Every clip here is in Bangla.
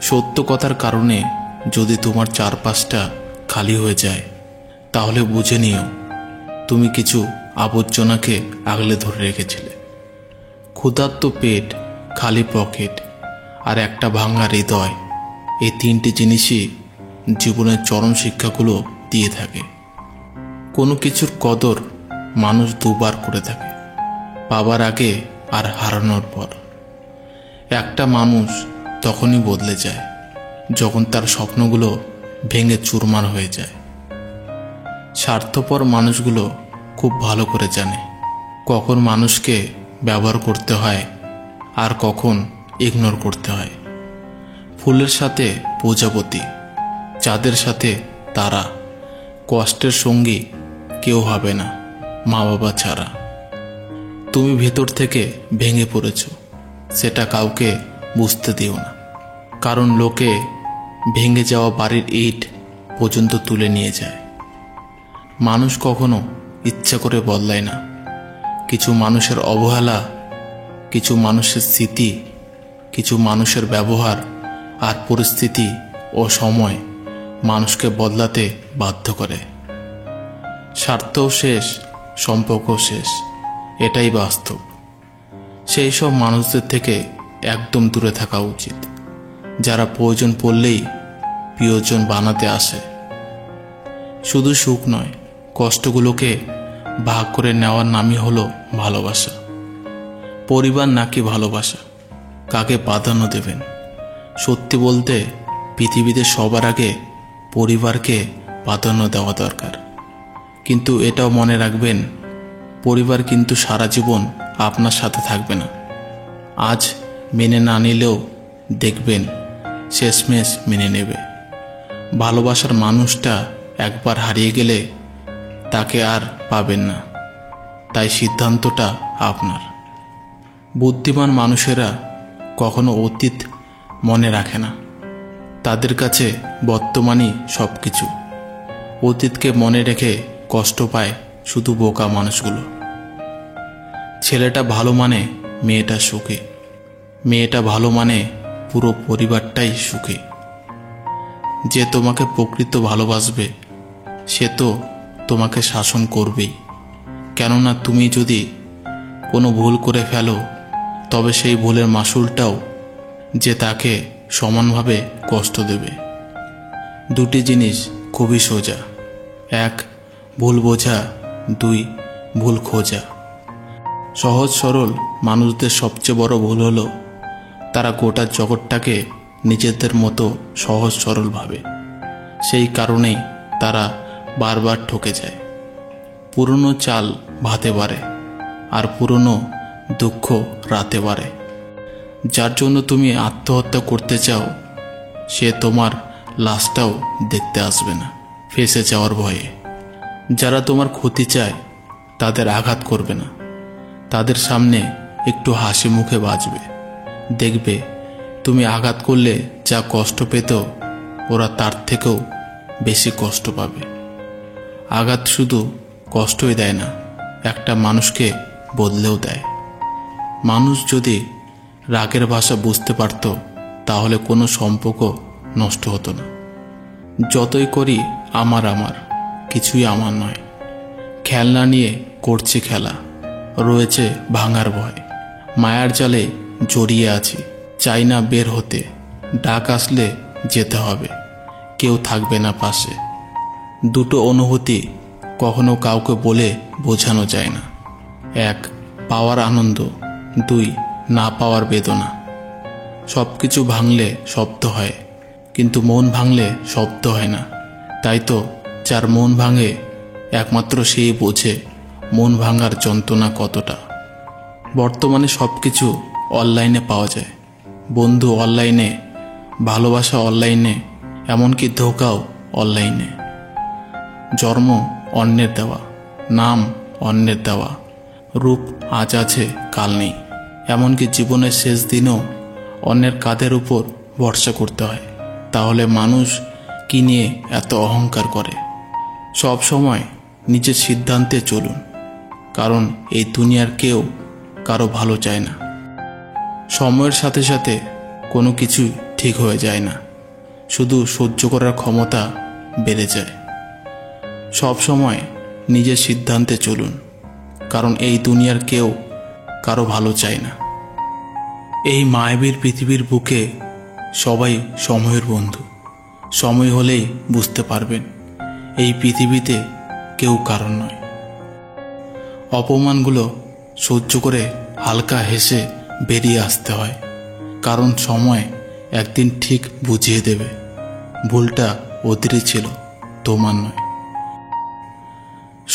সত্য কথার কারণে যদি তোমার চারপাশটা খালি হয়ে যায়, তাহলে বুঝে নিও তুমি কিছু আবর্জনাকে আগলে ধরে রেখেছিলে। ক্ষুধার্ত পেট, খালি পকেট আর একটা ভাঙা হৃদয়, এই তিনটি জিনিসই জীবনের চরম শিক্ষাগুলো দিয়ে থাকে। কোনো কিছুর কদর মানুষ দুবার করে থাকে, পাবার আগে আর হারানোর পর। একটা মানুষ তখনই বদলে যায় যখন তার স্বপ্নগুলো ভেঙে চুরমার হয়ে যায়। স্বার্থপর মানুষগুলো খুব ভালো করে জানে কখন মানুষকে ব্যবহার করতে হয় আর কখন ইগনোর করতে হয়। ফুলের সাথে প্রজাপতি, চাঁদের সাথে তারা, কষ্টের সঙ্গী কেউ হবে না মা বাবা ছাড়া। তুমি ভেতর থেকে ভেঙে পড়েছ, সেটা কাউকে বুঝতে দিও না, কারণ লোকে ভেঙে যাওয়া বাড়ির ইট পর্যন্ত তুলে নিয়ে যায়। মানুষ কখনো ইচ্ছা করে বদলায় না। কিছু মানুষের অবহেলা, কিছু মানুষের স্মৃতি, কিছু মানুষের ব্যবহার আর পরিস্থিতি ও সময় মানুষকে বদলাতে বাধ্য করে। স্বার্থও শেষ, সম্পর্কও শেষ, এটাই বাস্তব। সেই সব মানুষদের থেকে একদম দূরে থাকা উচিত, যারা প্রয়োজন পড়লেই প্রিয়জন বানাতে আসে। শুধু সুখ নয়, কষ্টগুলোকে ভাগ করে নেওয়ার নামই হলো ভালোবাসা। পরিবার নাকি ভালোবাসা, কাকে প্রাধান্য দেবেন? সত্যি বলতে পৃথিবীতে সবার আগে পরিবারকে প্রাধান্য দেওয়া দরকার। কিন্তু এটাও মনে রাখবেন, পরিবার কিন্তু সারা জীবন আপনার সাথে থাকবে না। আজ মেনে না নিলেও দেখবেন শেষমেশ মেনে নেবে। ভালোবাসার মানুষটা একবার হারিয়ে গেলে তাকে আর পাবেন না, তাই সিদ্ধান্তটা আপনার। বুদ্ধিমান মানুষেরা কখনো অতীত মনে রাখে না, তাদের কাছে বর্তমানই সব কিছু। অতীতকে মনে রেখে কষ্ট পায় শুধু বোকা মানুষগুলো। ছেলেটা ভালো মানে মেয়েটা সুখী, মেয়েটা ভালো মানে পুরো পরিবারটাই সুখী। যে তোমাকে প্রকৃত ভালোবাসবে সে তো তোমাকে শাসন করবেই, কেননা তুমি যদি কোনো ভুল করে ফেলো তবে সেই ভুলের মাসুলটাও যে তাকে সমানভাবে কষ্ট দেবে। দুটি জিনিস খুবই সোজা, এক ভুল বোঝা, দুই ভুল খোঁজা। সহজ সরল মানুষদের সবচেয়ে বড় ভুল হলো তারা গোটা জগৎটাকে নিজেদের মতো সহজ সরল ভাবে। সেই কারণেই তারা বারবার ঠকে যায়। পুরনো চাল ভাতে বাড়ে আর পুরনো দুঃখ রাতে বাড়ে। যার জন্য তুমি আত্মহত্যা করতে চাও সে তোমার লাশটাও দেখতে আসবে না ফেঁসে যাওয়ার ভয়ে। যারা তোমার ক্ষতি চায় তাদের আঘাত করবে না, তাদের সামনে একটু হাসি মুখে বাঁচবে। দেখবে তুমি আঘাত করলে যা কষ্ট পেত ওরা তার থেকেও বেশি কষ্ট পাবে। আঘাত শুধু কষ্টই দেয় না, একটা মানুষকে বদলেও দেয়। মানুষ যদি রাগের ভাষা বুঝতে পারত তাহলে কোনো সম্পর্ক নষ্ট হতো না। যতই করি আমার আমার, কিছুই আমার নয়। খেলনা নিয়ে করছি খেলা, রয়েছে ভাঙার ভয়। মায়ার জালে জড়িয়ে আছি, চাই না বের হতে। ডাক আসলে যেতে হবে, কেউ থাকবে না পাশে। দুটো অনুভূতি কখনো কাউকে বলে বোঝানো যায় না। এক, পাওয়ার আনন্দ, দুই, না পাওয়ার বেদনা। সব কিছু ভাঙলে শব্দ হয়, কিন্তু মন ভাঙলে শব্দ হয় না। তাই তো যার মন ভাঙে একমাত্র সেই বোঝে মন ভাঙার যন্ত্রণা কতটা। বর্তমানে সব কিছু অনলাইনে পাওয়া যায়, বন্ধু অনলাইনে, ভালোবাসা অনলাইনে, এমনকি ধোঁকাও অনলাইনে। জন্ম অন্যের দেওয়া, নাম অন্যের দেওয়া, রূপ আজ আছে কাল নেই, এমনকি জীবনের শেষ দিনও অন্যের কাঁধের উপর ভরসা করতে হয়। তাহলে মানুষ কি নিয়ে এত অহংকার করে? সব সময় নিজের সিদ্ধান্তে চলুন, কারণ এই দুনিয়ার কেউ কারো ভালো চায় না। সময়ের সাথে সাথে কোনো কিছুই ঠিক হয়ে যায় না, শুধু সহ্য করার ক্ষমতা বেড়ে যায়। সব সময় নিজের সিদ্ধান্তে চলুন, কারণ এই দুনিয়ার কেউ কারো ভালো চায় না। এই মায়াবীর পৃথিবীর বুকে সবাই সময়ের বন্ধু। সময় হলেই বুঝতে পারবেন এই পৃথিবীতে কেউ কারণ নয়। অপমানগুলো সহ্য করে হালকা হেসে বেরিয়ে আসতে হয়, কারণ সময় একদিন ঠিক বুঝিয়ে দেবে ভুলটা ওদেরই ছিল, তোমার নয়।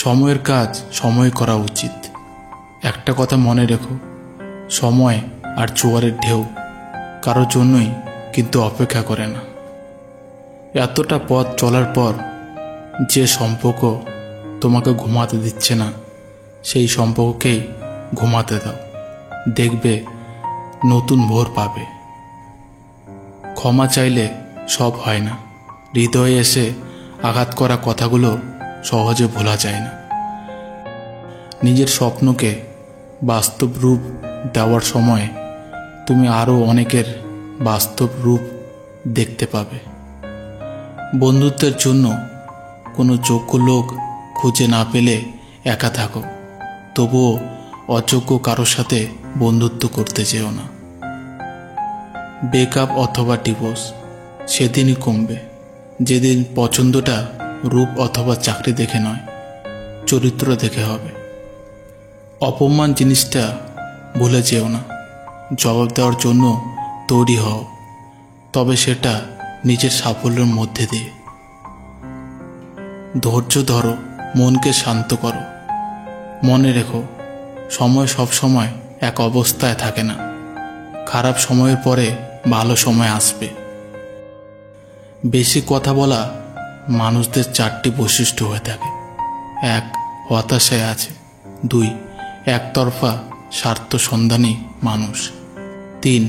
সময়ের কাজ সময় করা উচিত। একটা কথা মনে রেখো, সময় আর জোয়ারের ঢেউ কারোর জন্যই কিন্তু অপেক্ষা করে না। এতটা পথ চলার পর যে সম্পর্ক তোমাকে ঘুমাতে দিচ্ছে না, সেই সম্পর্ককেই ঘুমাতে দাও, দেখবে নতুন ভোর পাবে। ক্ষমা চাইলে সব হয় না, হৃদয়ে এসে আঘাত করা কথাগুলো সহজে ভোলা যায় না। নিজের স্বপ্নকে বাস্তব রূপ দেওয়ার সময় তুমি আরও অনেকের বাস্তব রূপ দেখতে পাবে। বন্ধুত্বের জন্য কোনো যোগ্য লোক খুঁজে না পেলে একা থাকো, তবুও অযোগ্য কারোর সাথে বন্ধুত্ব করতে যেও না। ব্রেকআপ অথবা ডিভোর্স সেদিনই কমবে যেদিন পছন্দটা রূপ অথবা চাকরি দেখে নয়, চরিত্র দেখে হবে। অপমান জিনিসটা ভুলে যেও না। জবাব দেওয়ার জন্য তৈরি হও, তবে সেটা নিজের সাফল্যের মধ্যে দিয়ে। ধৈর্য ধরো, মনকে শান্ত করো। মনে রেখো, সময় সব সময় এক অবস্থায় থাকে না। খারাপ সময়ের পরে ভালো সময় আসবে। বেশি কথা বলা মানুষদের 4টি বৈশিষ্ট্য হয়ে থাকে। 1. হতাশায় আছে। 2. একতরফা স্বার্থ সন্ধানী মানুষ। 3.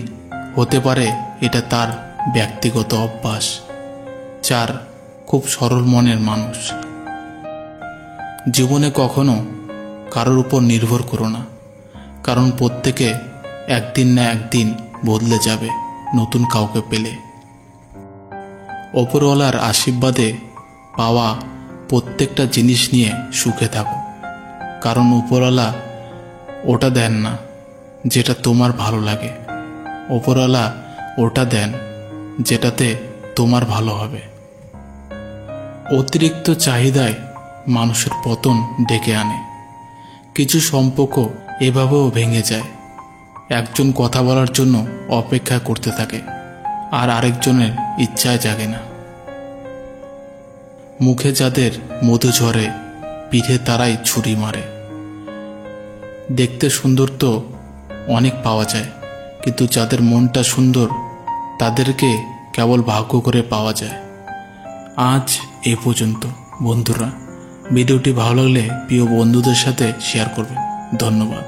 হতে পারে এটা তার ব্যক্তিগত অভ্যাস। 4. খুব সরল মনের মানুষ। জীবনে কখনো কারোর উপর নির্ভর করো না, কারণ প্রত্যেকে একদিন না একদিন বদলে যাবে নতুন কাউকে পেলে। ওপরওয়ালার আশীর্বাদে পাওয়া প্রত্যেকটা জিনিস নিয়ে সুখে থাকো, কারণ উপরওয়ালা ওটা দেন না যেটা তোমার ভালো লাগে, ওপরওয়ালা ওটা দেন যেটাতে তোমার ভালো হবে। অতিরিক্ত চাহিদায় মানুষের পতন ডেকে আনে। কিছু সম্পর্ক এভাবেও ভেঙে যায়। একজন কথা বলার জন্য অপেক্ষা করতে থাকে, আর আরেকজনের ইচ্ছায় জাগে না। মুখে যাদের মধু ঝরে, পিঠে তারাই ছুরি মারে। দেখতে সুন্দর তো অনেক পাওয়া যায়, কিন্তু যাদের মনটা সুন্দর তাদেরকে কেবল ভাগ্য করে পাওয়া যায়। আজ এই পর্যন্ত বন্ধুরা। ভিডিওটি ভালো লাগলে প্রিয় বন্ধুদের সাথে শেয়ার করবেন। ধন্যবাদ।